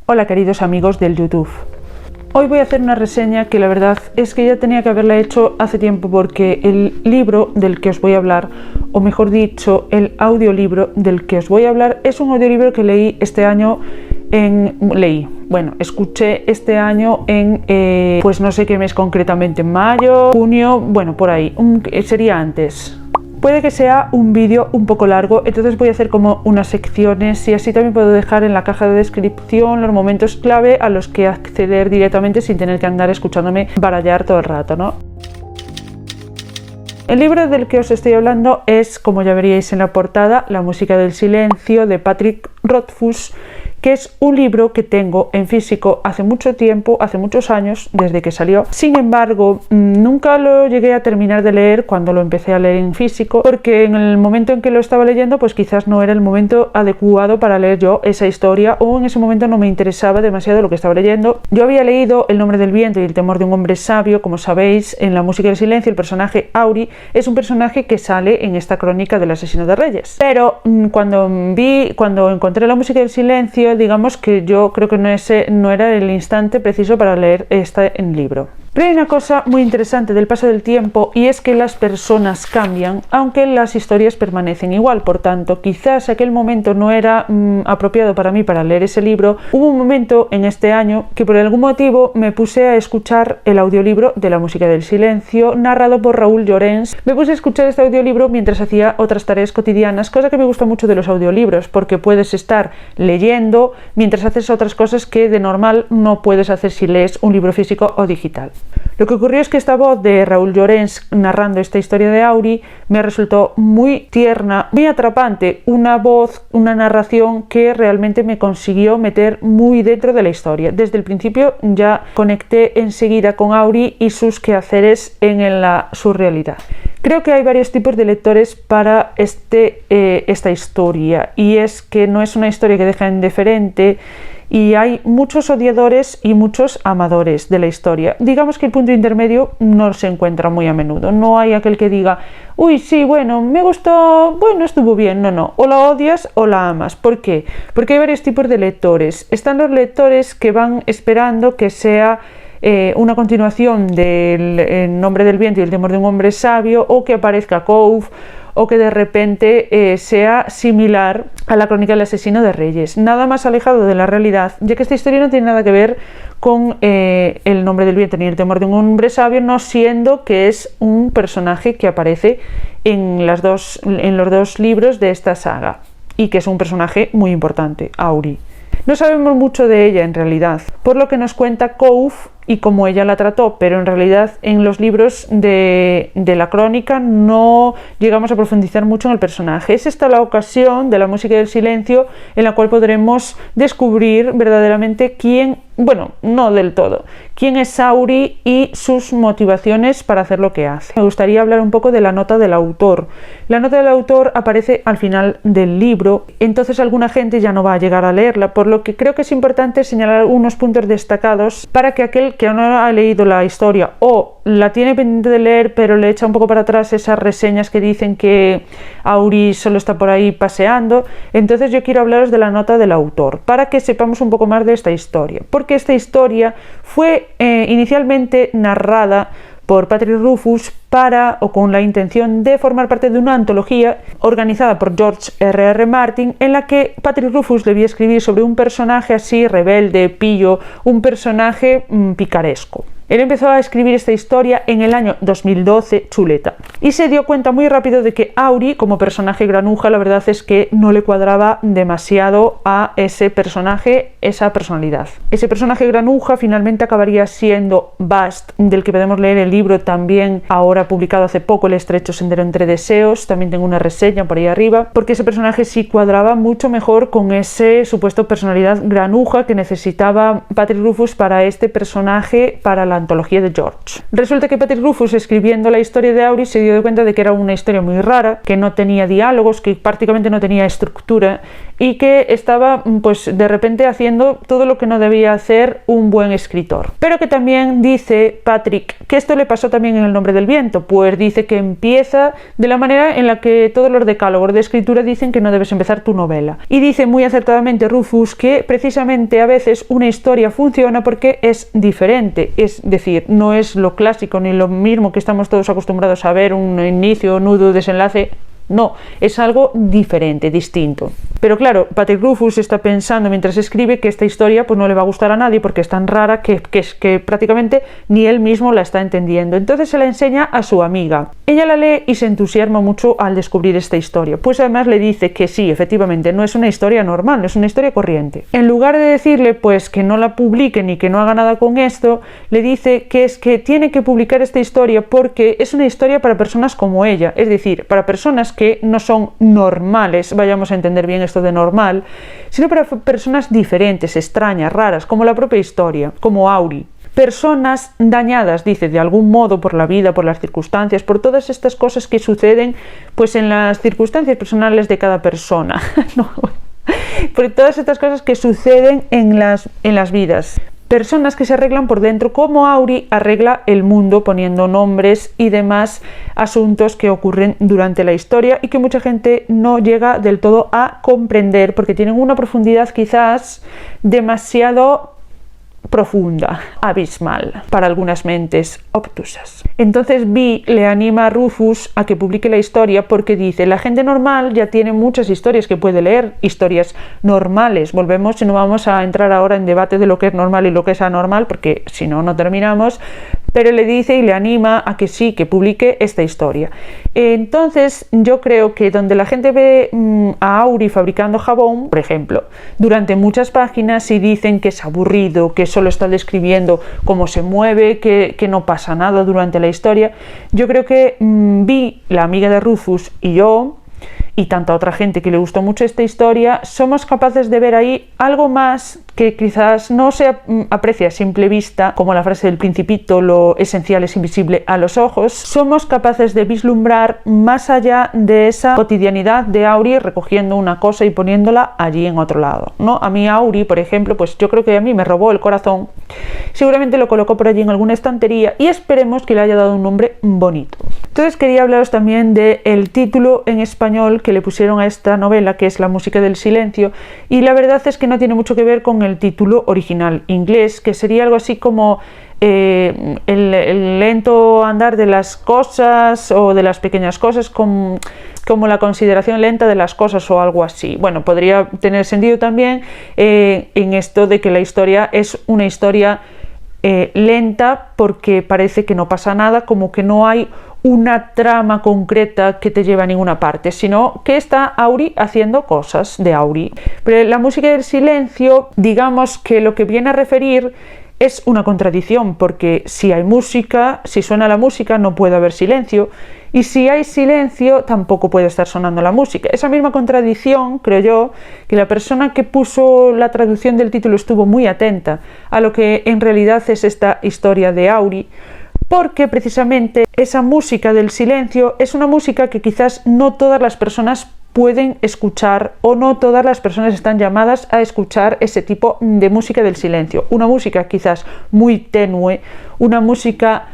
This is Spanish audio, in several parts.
Hola queridos amigos del YouTube. Hoy voy a hacer una reseña que la verdad es que ya tenía que haberla hecho hace tiempo, porque el libro del que os voy a hablar, o mejor dicho, el audiolibro del que os voy a hablar, es un audiolibro que leí este año escuché este año en, pues no sé qué mes concretamente, mayo, junio, bueno, por ahí, sería antes. Puede que sea un vídeo un poco largo, entonces voy a hacer como unas secciones y así también puedo dejar en la caja de descripción los momentos clave a los que acceder directamente sin tener que andar escuchándome barallar todo el rato, ¿no? El libro del que os estoy hablando es, como ya veríais en la portada, La música del silencio, de Patrick Rothfuss, que es un libro que tengo en físico hace mucho tiempo, hace muchos años, desde que salió. Sin embargo, nunca lo llegué a terminar de leer cuando lo empecé a leer en físico, porque en el momento en que lo estaba leyendo, pues quizás no era el momento adecuado para leer yo esa historia, o en ese momento no me interesaba demasiado lo que estaba leyendo. Yo había leído El nombre del viento y El temor de un hombre sabio. Como sabéis, en La música del silencio, el personaje Auri es un personaje que sale en esta crónica del asesino de reyes. Pero cuando encontré La música del silencio, digamos que yo creo que no era el instante preciso para leer este libro. Pero hay una cosa muy interesante del paso del tiempo, y es que las personas cambian, aunque las historias permanecen igual. Por tanto, quizás aquel momento no era apropiado para mí para leer ese libro. Hubo un momento en este año que por algún motivo me puse a escuchar el audiolibro de La música del silencio, narrado por Raúl Llorens. Me puse a escuchar este audiolibro mientras hacía otras tareas cotidianas, cosa que me gusta mucho de los audiolibros, porque puedes estar leyendo mientras haces otras cosas que de normal no puedes hacer si lees un libro físico o digital. Lo que ocurrió es que esta voz de Raúl Llorens narrando esta historia de Auri me resultó muy tierna, muy atrapante, una voz, una narración que realmente me consiguió meter muy dentro de la historia. Desde el principio ya conecté enseguida con Auri y sus quehaceres en la surrealidad. Creo que hay varios tipos de lectores para esta historia, y es que no es una historia que deja indiferente, y hay muchos odiadores y muchos amadores de la historia. Digamos que el punto intermedio no se encuentra muy a menudo. No hay aquel que diga, uy, sí, bueno, me gustó, bueno, estuvo bien. No, o la odias o la amas. ¿Por qué? Porque hay varios tipos de lectores. Están los lectores que van esperando que sea una continuación del El nombre del viento y El temor de un hombre sabio, o que aparezca Cove, o que de repente sea similar a la crónica del asesino de reyes. Nada más alejado de la realidad, ya que esta historia no tiene nada que ver con El nombre del viento ni El temor de un hombre sabio, no siendo que es un personaje que aparece en los dos libros de esta saga, y que es un personaje muy importante, Auri. No sabemos mucho de ella en realidad, por lo que nos cuenta Cove y cómo ella la trató, pero en realidad en los libros de la crónica no llegamos a profundizar mucho en el personaje. Es esta la ocasión de La música del silencio en la cual podremos descubrir verdaderamente no del todo, quién es Auri y sus motivaciones para hacer lo que hace. Me gustaría hablar un poco de la nota del autor. La nota del autor aparece al final del libro, entonces alguna gente ya no va a llegar a leerla, por lo que creo que es importante señalar unos puntos destacados para que aquel que aún no ha leído la historia o la tiene pendiente de leer pero le echa un poco para atrás esas reseñas que dicen que Auri solo está por ahí paseando. Entonces yo quiero hablaros de la nota del autor para que sepamos un poco más de esta historia, porque esta historia fue inicialmente narrada por Patrick Rothfuss con la intención de formar parte de una antología organizada por George R.R. Martin, en la que Patrick Rothfuss debía escribir sobre un personaje así rebelde, pillo, un personaje picaresco. Él empezó a escribir esta historia en el año 2012, chuleta, y se dio cuenta muy rápido de que Auri, como personaje granuja, la verdad es que no le cuadraba demasiado a ese personaje, esa personalidad. Ese personaje granuja finalmente acabaría siendo Bast, del que podemos leer el libro también ahora publicado hace poco, El estrecho sendero entre deseos. También tengo una reseña por ahí arriba, porque ese personaje sí cuadraba mucho mejor con ese supuesto personalidad granuja que necesitaba Patrick Rothfuss para este personaje, para la antología de George. Resulta que Patrick Rothfuss, escribiendo la historia de Auri, se dio cuenta de que era una historia muy rara, que no tenía diálogos, que prácticamente no tenía estructura, y que estaba pues de repente haciendo todo lo que no debía hacer un buen escritor. Pero que también dice Patrick que esto le pasó también en El nombre del viento, pues dice que empieza de la manera en la que todos los decálogos de escritura dicen que no debes empezar tu novela. Y dice muy acertadamente Rufus que precisamente a veces una historia funciona porque es diferente, es decir, no es lo clásico ni lo mismo que estamos todos acostumbrados a ver, un inicio, nudo, desenlace. No, es algo diferente, distinto. Pero claro, Patrick Rufus está pensando mientras escribe que esta historia pues no le va a gustar a nadie porque es tan rara que prácticamente ni él mismo la está entendiendo. Entonces se la enseña a su amiga. Ella la lee y se entusiasma mucho al descubrir esta historia. Pues además le dice que sí, efectivamente, no es una historia normal, no es una historia corriente. En lugar de decirle pues que no la publique ni que no haga nada con esto, le dice que es que tiene que publicar esta historia porque es una historia para personas como ella, es decir, para personas que no son normales, vayamos a entender bien esto de normal, sino para personas diferentes, extrañas, raras, como la propia historia, como Auri. Personas dañadas, dice, de algún modo por la vida, por las circunstancias, por todas estas cosas que suceden pues en las circunstancias personales de cada persona. No, por todas estas cosas que suceden en las vidas. Personas que se arreglan por dentro, como Auri arregla el mundo poniendo nombres y demás asuntos que ocurren durante la historia y que mucha gente no llega del todo a comprender porque tienen una profundidad quizás demasiado profunda, abismal para algunas mentes obtusas. Entonces Vi le anima a Rufus a que publique la historia porque dice, la gente normal ya tiene muchas historias que puede leer, historias normales. Volvemos y no vamos a entrar ahora en debate de lo que es normal y lo que es anormal porque si no, no terminamos, pero le dice y le anima a que sí, que publique esta historia. Entonces yo creo que donde la gente ve a Auri fabricando jabón, por ejemplo, durante muchas páginas y dicen que es aburrido, que solo está describiendo cómo se mueve, que no pasa nada durante la historia, yo creo que Vi, la amiga de Rufus, y yo, y tanta otra gente que le gustó mucho esta historia, somos capaces de ver ahí algo más que quizás no se aprecia a simple vista, como la frase del Principito, lo esencial es invisible a los ojos. Somos capaces de vislumbrar más allá de esa cotidianidad de Auri recogiendo una cosa y poniéndola allí en otro lado, ¿no? A mí Auri, por ejemplo, pues yo creo que a mí me robó el corazón, seguramente lo colocó por allí en alguna estantería y esperemos que le haya dado un nombre bonito. Entonces quería hablaros también del título en español que le pusieron a esta novela, que es La música del silencio, y la verdad es que no tiene mucho que ver con el título original inglés, que sería algo así como el lento andar de las cosas o de las pequeñas cosas, como la consideración lenta de las cosas o algo así. Bueno, podría tener sentido también en esto de que la historia es una historia lenta porque parece que no pasa nada, como que no hay una trama concreta que te lleve a ninguna parte, sino que está Auri haciendo cosas de Auri. Pero la música del silencio, digamos que lo que viene a referir es una contradicción, porque si hay música, si suena la música, no puede haber silencio, y si hay silencio, tampoco puede estar sonando la música. Esa misma contradicción, creo yo, que la persona que puso la traducción del título estuvo muy atenta a lo que en realidad es esta historia de Auri, porque precisamente esa música del silencio es una música que quizás no todas las personas pueden escuchar o no todas las personas están llamadas a escuchar ese tipo de música del silencio. Una música quizás muy tenue, una música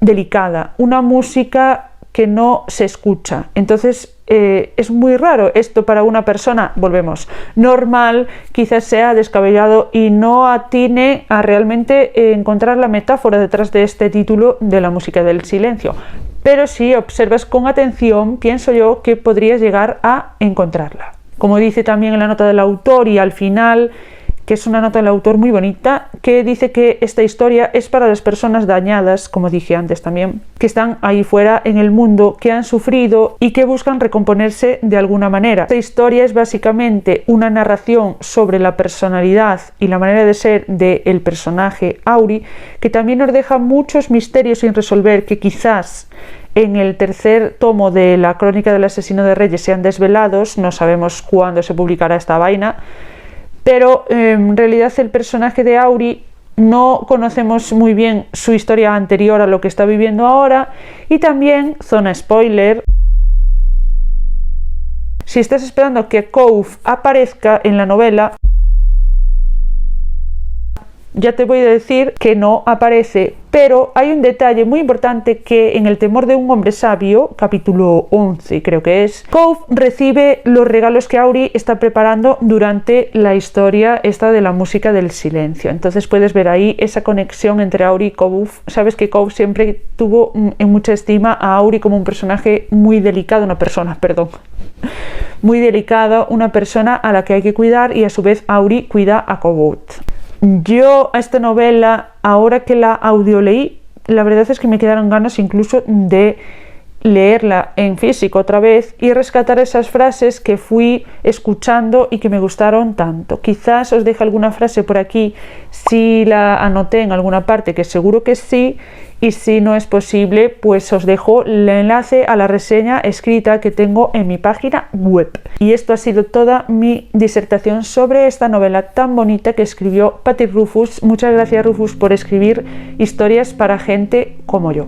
delicada, una música que no se escucha. Entonces es muy raro esto para una persona, volvemos, normal, quizás sea descabellado y no atine a realmente encontrar la metáfora detrás de este título de La música del silencio. Pero si observas con atención, pienso yo que podrías llegar a encontrarla. Como dice también en la nota del autor y al final, que es una nota del autor muy bonita, que dice que esta historia es para las personas dañadas, como dije antes también, que están ahí fuera en el mundo, que han sufrido y que buscan recomponerse de alguna manera. Esta historia es básicamente una narración sobre la personalidad y la manera de ser del personaje Auri, que también nos deja muchos misterios sin resolver que quizás en el tercer tomo de la Crónica del asesino de reyes sean desvelados, no sabemos cuándo se publicará esta vaina, pero en realidad el personaje de Auri no conocemos muy bien su historia anterior a lo que está viviendo ahora y también, zona spoiler, si estás esperando que Cove aparezca en la novela, ya te voy a decir que no aparece, pero hay un detalle muy importante que en El temor de un hombre sabio, capítulo 11 creo que es, Cove recibe los regalos que Auri está preparando durante la historia esta de la música del silencio. Entonces puedes ver ahí esa conexión entre Auri y Cove. Sabes que Cove siempre tuvo en mucha estima a Auri como un personaje muy delicado, una persona, perdón, muy delicada, una persona a la que hay que cuidar, y a su vez Auri cuida a Cove. Yo a esta novela, ahora que la audioleí, la verdad es que me quedaron ganas incluso de leerla en físico otra vez y rescatar esas frases que fui escuchando y que me gustaron tanto. Quizás os deje alguna frase por aquí si la anoté en alguna parte, que seguro que sí, y si no es posible, pues os dejo el enlace a la reseña escrita que tengo en mi página web. Y esto ha sido toda mi disertación sobre esta novela tan bonita que escribió Patrick Rothfuss. Muchas gracias, Rothfuss, por escribir historias para gente como yo.